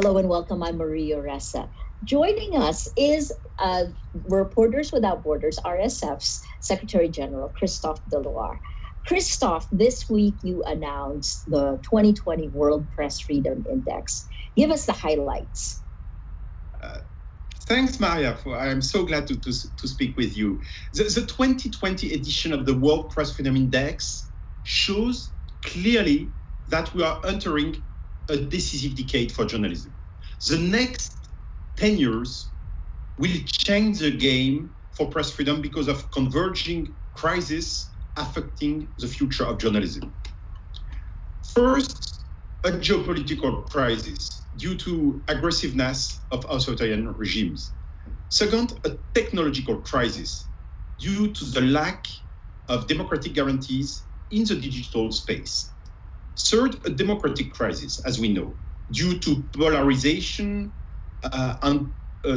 Hello and welcome. I'm Maria Ressa. Joining us is Reporters Without Borders, RSF's Secretary General, Christophe Deloire. Christophe, this week you announced the 2020 World Press Freedom Index. Give us the highlights. Thanks, Maria. I'm so glad to speak with you. The 2020 edition of the World Press Freedom Index shows clearly that we are entering a decisive decade for journalism. The next 10 years will change the game for press freedom because of converging crises affecting the future of journalism. First, a geopolitical crisis due to aggressiveness of authoritarian regimes. Second, a technological crisis due to the lack of democratic guarantees in the digital space. Third, a democratic crisis, as we know, due to polarization and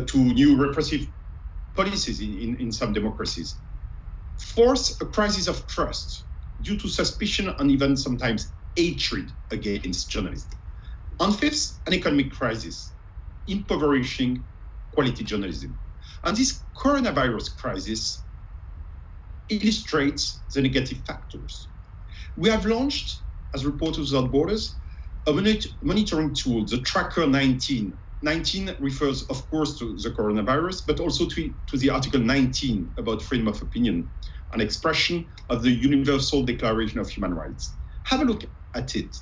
to new repressive policies in some democracies. Fourth, a crisis of trust due to suspicion and even sometimes hatred against journalists. And fifth, an economic crisis, impoverishing quality journalism. And this coronavirus crisis illustrates the negative factors. We have launched, as Reporters Without Borders, a monitoring tool, the Tracker 19. 19 refers, of course, to the coronavirus, but also to the Article 19 about freedom of opinion, an expression of the Universal Declaration of Human Rights. Have a look at it.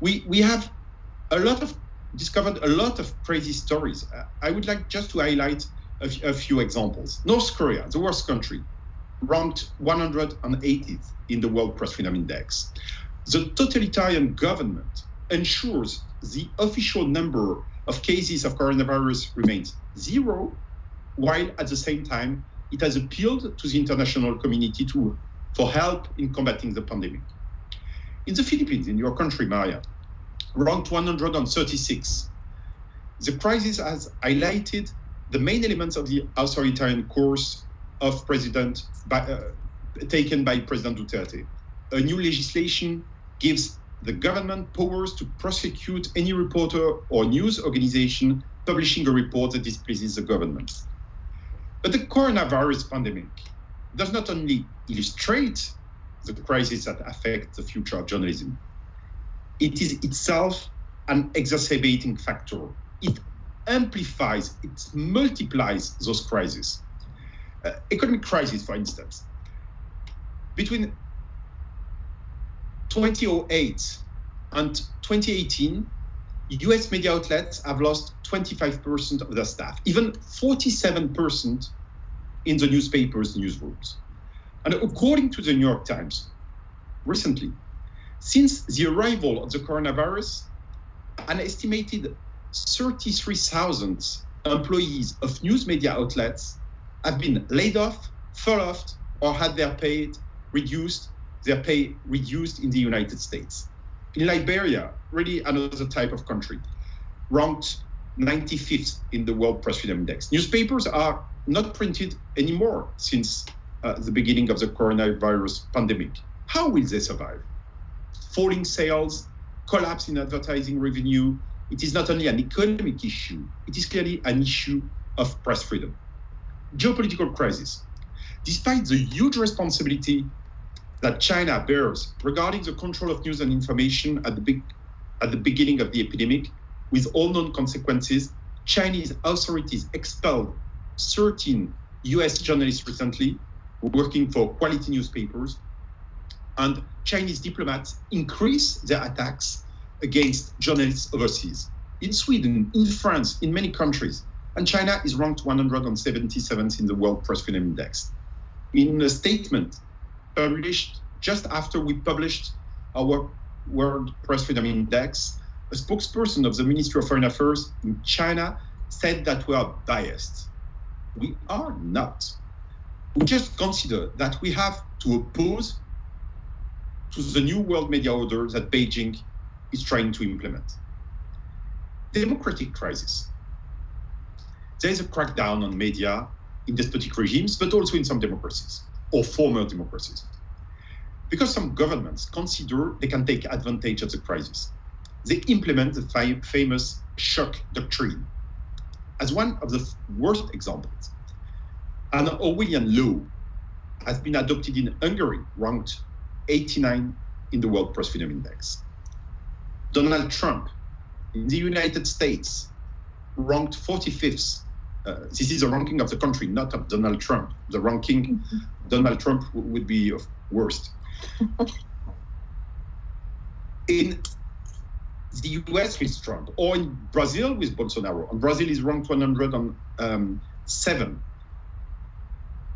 We have discovered a lot of crazy stories. I would like just to highlight a few examples. North Korea, the worst country, ranked 180th in the World Press Freedom Index. The totalitarian government ensures the official number of cases of coronavirus remains 0, while at the same time, it has appealed to the international community for help in combating the pandemic. In the Philippines, in your country, Maria, ranked 136, the crisis has highlighted the main elements of the authoritarian course of taken by President Duterte. A new legislation gives the government powers to prosecute any reporter or news organization publishing a report that displeases the government. But the coronavirus pandemic does not only illustrate the crisis that affects the future of journalism, it is itself an exacerbating factor. It amplifies, it multiplies those crises. Economic crisis, for instance. Between 2008 and 2018, US media outlets have lost 25% of their staff, even 47% in the newspapers, newsrooms. And according to the New York Times, recently, since the arrival of the coronavirus, an estimated 33,000 employees of news media outlets have been laid off, furloughed, or had their pay reduced in the United States. In Liberia, really another type of country, ranked 95th in the World Press Freedom Index. Newspapers are not printed anymore since the beginning of the coronavirus pandemic. How will they survive? Falling sales, collapse in advertising revenue. It is not only an economic issue, it is clearly an issue of press freedom. Geopolitical crisis. Despite the huge responsibility that China bears regarding the control of news and information at the beginning of the epidemic, with all known consequences, Chinese authorities expelled 13 US journalists recently working for quality newspapers, and Chinese diplomats increase their attacks against journalists overseas. In Sweden, in France, in many countries, and China is ranked 177th in the World Press Freedom Index. In a statement published just after we published our World Press Freedom Index, a spokesperson of the Ministry of Foreign Affairs in China said that we are biased. We are not. We just consider that we have to oppose to the new world media order that Beijing is trying to implement. Democratic crisis. There is a crackdown on media in despotic regimes, but also in some democracies, or former democracies, because some governments consider they can take advantage of the crisis. they implement the famous shock doctrine. As one of the worst examples, an Orwellian law has been adopted in Hungary, ranked 89 in the World Press Freedom Index. Donald Trump in the United States ranked 45th. This is a ranking of the country, not of Donald Trump. The ranking, Donald Trump would be worst. In the US with Trump, or in Brazil with Bolsonaro, and Brazil is ranked 107.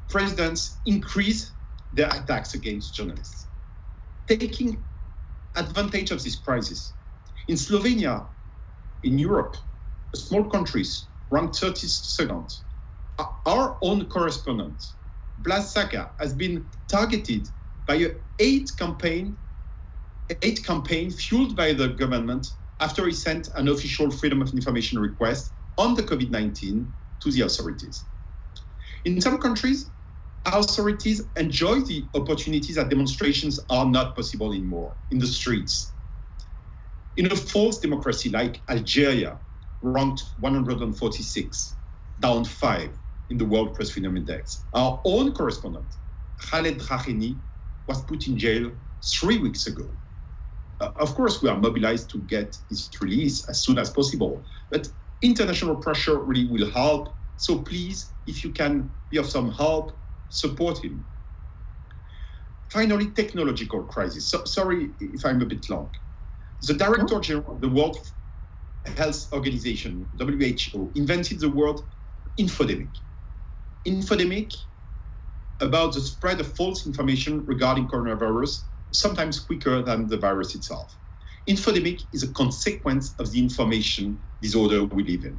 Presidents increase their attacks against journalists, taking advantage of this crisis. In Slovenia, in Europe, a small countries ranked 32nd, our own correspondent, Blas Saka, has been targeted by a hate campaign fueled by the government after he sent an official freedom of information request on the COVID-19 to the authorities. In some countries, authorities enjoy the opportunities that demonstrations are not possible anymore in the streets. In a false democracy like Algeria, ranked 146, down 5 in the World Press Freedom Index, our own correspondent, Khaled Raheni, was put in jail 3 weeks ago. Of course, we are mobilized to get his release as soon as possible, but international pressure really will help. So please, if you can be of some help, support him. Finally, technological crisis. Sorry if I'm a bit long. The Director General of the World Health Organization, WHO, invented the word infodemic. Infodemic about the spread of false information regarding coronavirus, sometimes quicker than the virus itself. Infodemic is a consequence of the information disorder we live in.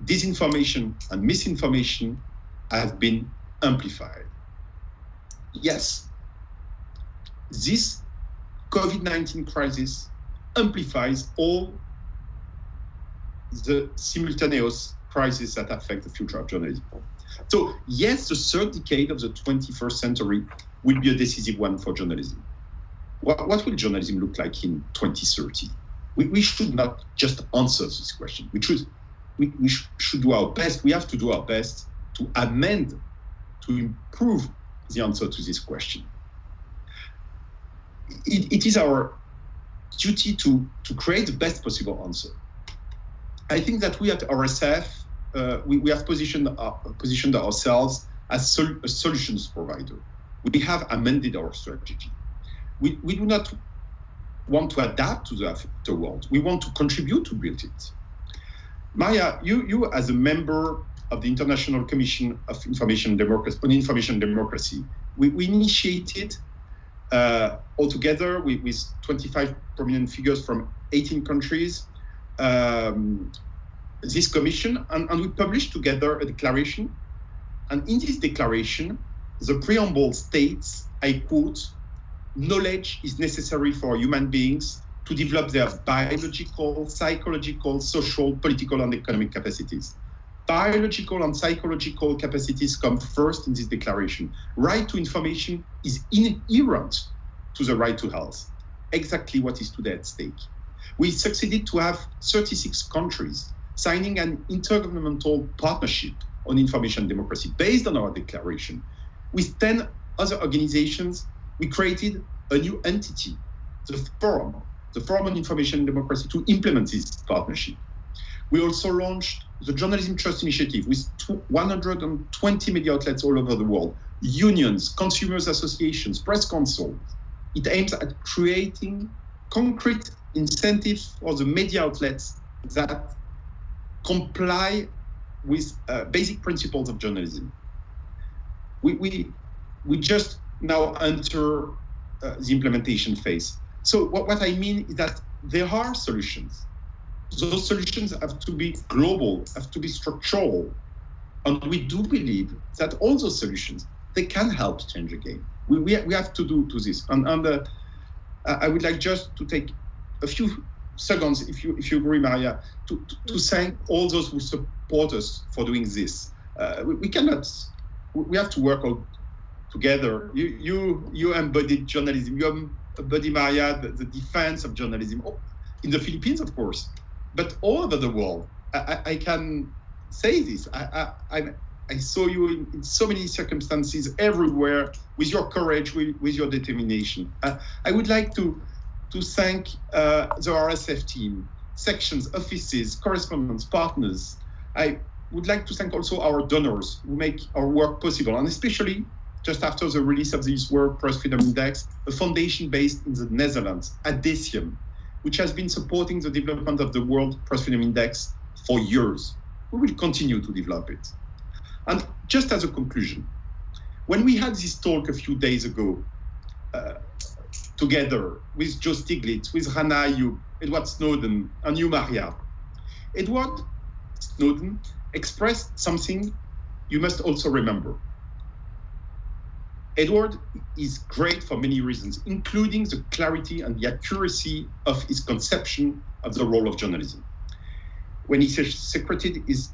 Disinformation and misinformation have been amplified. Yes, this COVID-19 crisis amplifies all the simultaneous crises that affect the future of journalism. So yes, the third decade of the 21st century will be a decisive one for journalism. What will journalism look like in 2030? We should not just answer this question. We should do our best. We have to do our best to amend, to improve the answer to this question. It is our duty to create the best possible answer. I think that we at RSF, we have positioned ourselves as a solutions provider. We have amended our strategy. We do not want to adapt to the world. We want to contribute to build it. Maria, you as a member of the International Commission of Information Democracy, we initiated altogether with 25 prominent figures from 18 countries, this commission, and we published together a declaration. And in this declaration, the preamble states, I quote, "Knowledge is necessary for human beings to develop their biological, psychological, social, political, and economic capacities." Biological and psychological capacities come first in this declaration. Right to information is inherent to the right to health, exactly what is today at stake. We succeeded to have 36 countries signing an intergovernmental partnership on information democracy based on our declaration. With 10 other organizations, we created a new entity, the Forum on Information Democracy, to implement this partnership. We also launched the Journalism Trust Initiative with 120 media outlets all over the world, unions, consumers associations, press councils. It aims at creating concrete incentives for the media outlets that comply with basic principles of journalism. We just now enter the implementation phase. So what I mean is that there are solutions. Those solutions have to be global, have to be structural. And we do believe that all those solutions, they can help change the game. We have to do to this. And I would like just to take a few seconds, if you agree, Maria, to thank all those who support us for doing this. We have to work all together. You embodied journalism. You embody, Maria, the defense of journalism. in the Philippines, of course, but all over the world. I can say this. I saw you in so many circumstances everywhere with your courage, with your determination. I would like to thank the RSF team, sections, offices, correspondents, partners. I would like to thank also our donors who make our work possible, and especially just after the release of this World Press Freedom Index, a foundation based in the Netherlands, Adesium, which has been supporting the development of the World Press Freedom Index for years. We will continue to develop it. And just as a conclusion, when we had this talk a few days ago, together with Joe Stiglitz, with Rana Ayyub, Edward Snowden, and you, Maria, Edward Snowden expressed something you must also remember. Edward is great for many reasons, including the clarity and the accuracy of his conception of the role of journalism. When he secreted his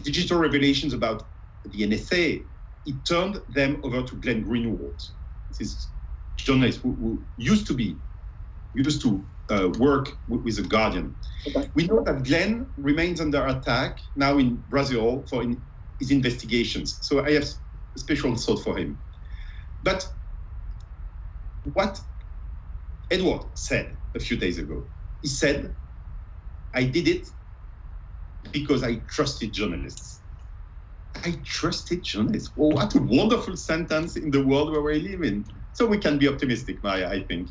digital revelations about the NSA, he turned them over to Glenn Greenwald, this journalist who used to work with The Guardian. We know that Glenn remains under attack now in Brazil for his investigations. So I have a special thought for him. But what Edward said a few days ago, he said, I did it because I trusted journalists. I trusted journalists. Well, what a wonderful sentence in the world where we live in. So we can be optimistic, Maria, I think.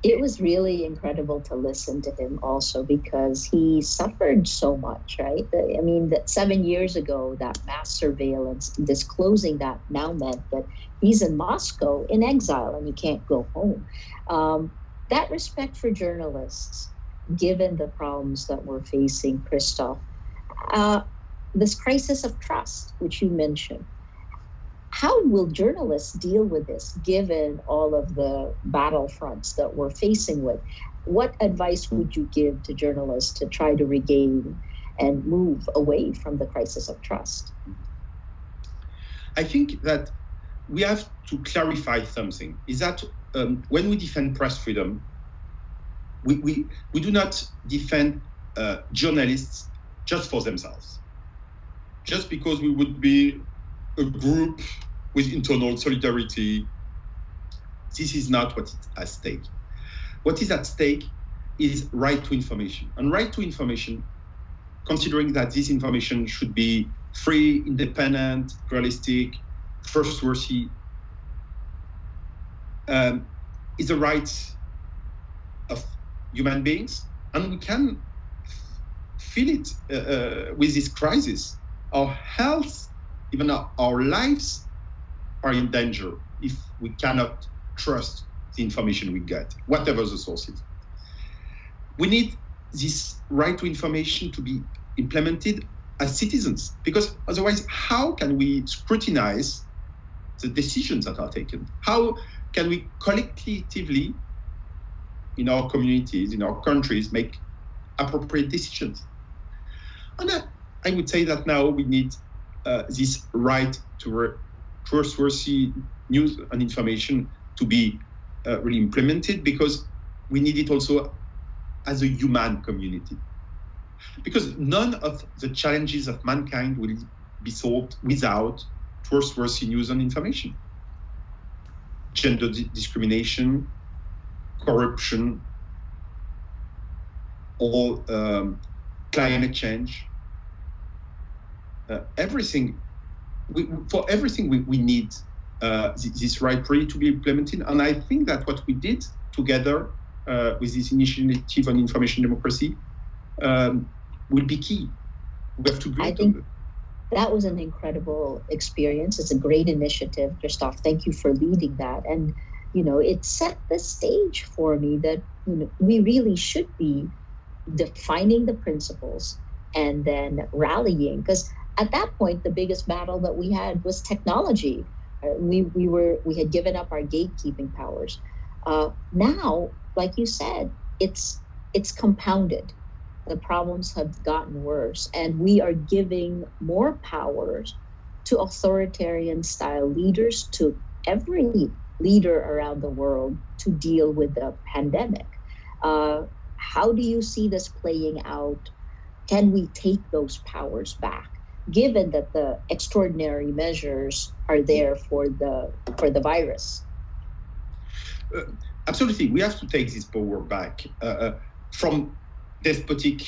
It was really incredible to listen to him also because he suffered so much, right? I mean, that 7 years ago, that mass surveillance, disclosing that now meant that he's in Moscow in exile and he can't go home. That respect for journalists, given the problems that we're facing, Christophe, this crisis of trust, which you mentioned, how will journalists deal with this, given all of the battlefronts that we're facing with? What advice would you give to journalists to try to regain and move away from the crisis of trust? I think that we have to clarify something, is that when we defend press freedom, we do not defend journalists just for themselves, just because we would be a group with internal solidarity. This is not what is at stake. What is at stake is right to information. And right to information, considering that this information should be free, independent, realistic, trustworthy, is a right of human beings. And we can feel it with this crisis. Our health, even our lives are in danger if we cannot trust the information we get, whatever the source is. We need this right to information to be implemented as citizens, because otherwise, how can we scrutinize the decisions that are taken? How can we collectively, in our communities, in our countries, make appropriate decisions? And I would say that now we need this right to trustworthy news and information to be really implemented, because we need it also as a human community. Because none of the challenges of mankind will be solved without trustworthy news and information. Gender discrimination, corruption, or climate change, everything. For everything, we need this right really to be implemented. And I think that what we did together with this initiative on information democracy will be key. We have to build. I think that was an incredible experience. It's a great initiative, Christophe. Thank you for leading that. And, it set the stage for me that, we really should be defining the principles and then rallying. Because at that point, the biggest battle that we had was technology. We had given up our gatekeeping powers. Now, like you said, it's compounded. The problems have gotten worse, and we are giving more powers to authoritarian style leaders, to every leader around the world, to deal with the pandemic. How do you see this playing out? Can we take those powers back, given that the extraordinary measures are there for the virus? Absolutely, we have to take this power back from despotic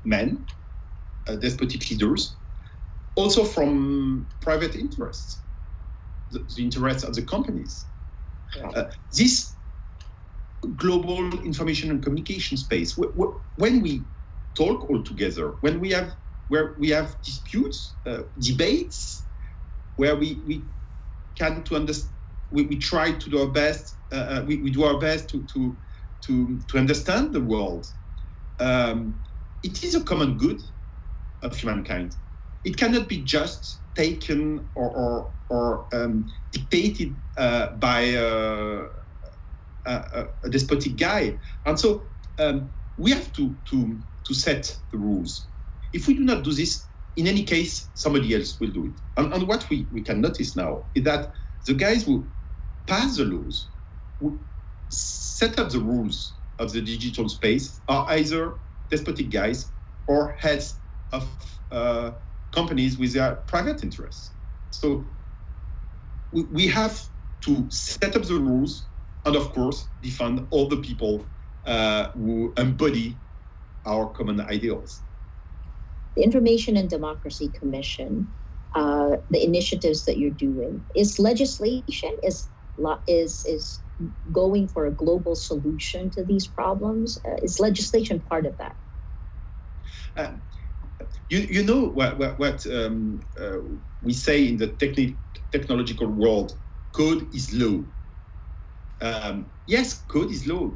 men, despotic leaders, also from private interests, the interests of the companies. This global information and communication space, when we talk all together, where we have disputes, debates, where we can to understand, we try to do our best. We do our best to understand the world. It is a common good of humankind. It cannot be just taken or dictated by a despotic guy. And so we have to set the rules. If we do not do this, in any case, somebody else will do it. And what we can notice now is that the guys who pass the laws, who set up the rules of the digital space, are either despotic guys or heads of companies with their private interests. So we have to set up the rules and, of course, defend all the people who embody our common ideals. The Information and Democracy Commission, the initiatives that you're doing, is legislation is going for a global solution to these problems? Is legislation part of that? You know what we say in the technological world, code is law. Yes, code is law.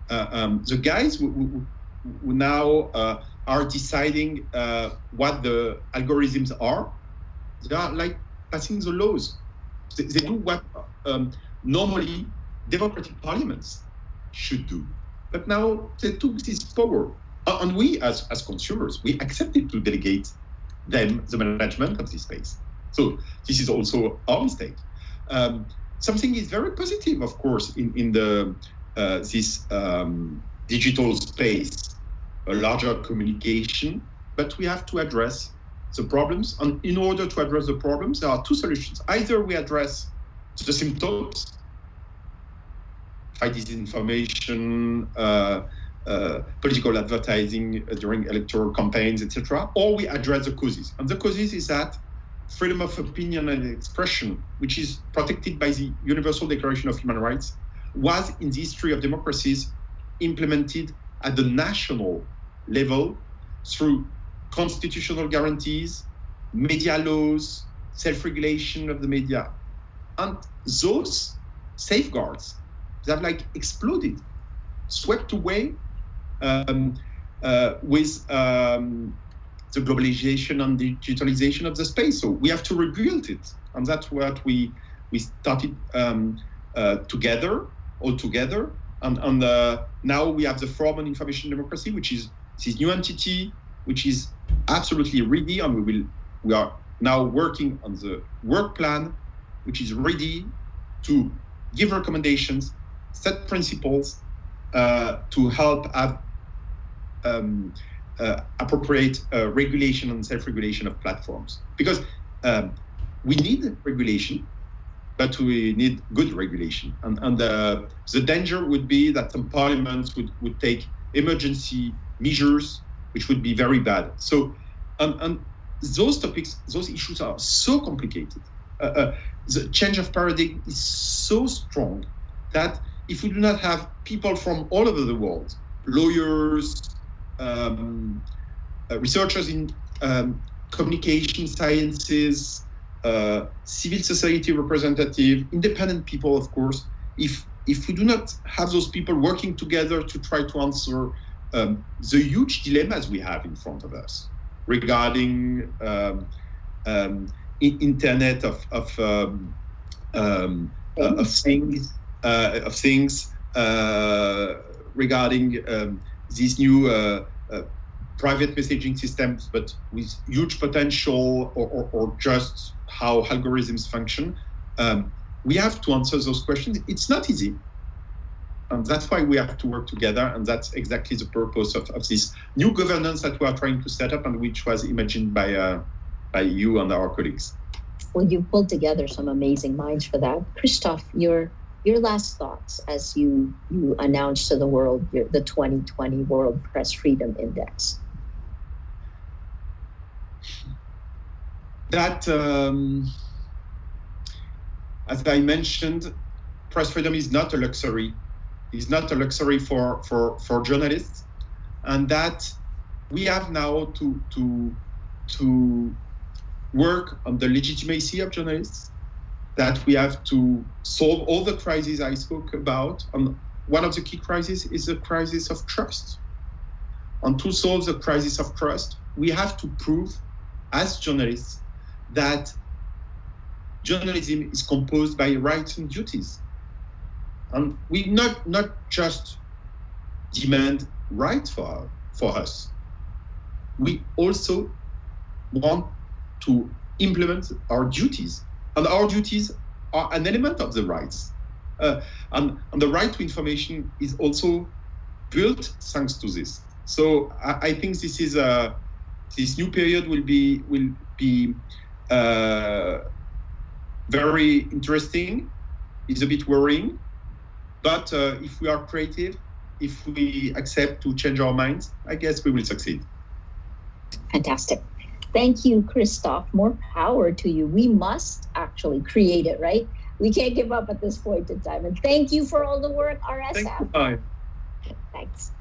The guys who now are deciding what the algorithms are, they are like passing the laws. They do what normally democratic parliaments should do. But now they took this power. And we, as consumers, we accepted to delegate them the management of this space. So this is also our mistake. Something is very positive, of course, in the this digital space, a larger communication, but we have to address the problems. And in order to address the problems, there are two solutions. Either we address the symptoms, fight disinformation, political advertising during electoral campaigns, etc., or we address the causes. And the causes is that freedom of opinion and expression, which is protected by the Universal Declaration of Human Rights, was in the history of democracies implemented at the national level through constitutional guarantees, media laws, self-regulation of the media. And those safeguards, they have like exploded, swept away with the globalization and digitalization of the space. So we have to rebuild it. And that's what we started all together. And now we have the Forum on Information Democracy, which is this new entity, which is absolutely ready. And we are now working on the work plan, which is ready to give recommendations, set principles, to help have appropriate regulation and self-regulation of platforms. Because we need regulation, but we need good regulation. And the danger would be that some parliaments would take emergency measures, which would be very bad. So, and those topics, those issues are so complicated. The change of paradigm is so strong that if we do not have people from all over the world, lawyers, researchers in communication sciences, civil society representative, independent people, of course, if we do not have those people working together to try to answer the huge dilemmas we have in front of us regarding internet of things, regarding these new private messaging systems, but with huge potential, or just how algorithms function. We have to answer those questions. It's not easy. And that's why we have to work together. And that's exactly the purpose of this new governance that we are trying to set up and which was imagined by you and our colleagues. Well, you pulled together some amazing minds for that. Christophe, your last thoughts as you announced to the world the 2020 World Press Freedom Index. That, as I mentioned, press freedom is not a luxury. It's not a luxury for journalists, and that we have now to work on the legitimacy of journalists, that we have to solve all the crises I spoke about. And one of the key crises is the crisis of trust. And to solve the crisis of trust, we have to prove as journalists that journalism is composed by rights and duties. And we not just demand rights for us. We also want to implement our duties. And our duties are an element of the rights. And the right to information is also built thanks to this. So I think this is this new period will be very interesting. It's a bit worrying, but if we are creative, if we accept to change our minds, I guess we will succeed. Fantastic. Thank you, Christophe. More power to you. We must actually create it, right? We can't give up at this point in time. And thank you for all the work, RSF. Thank you. Bye. Thanks.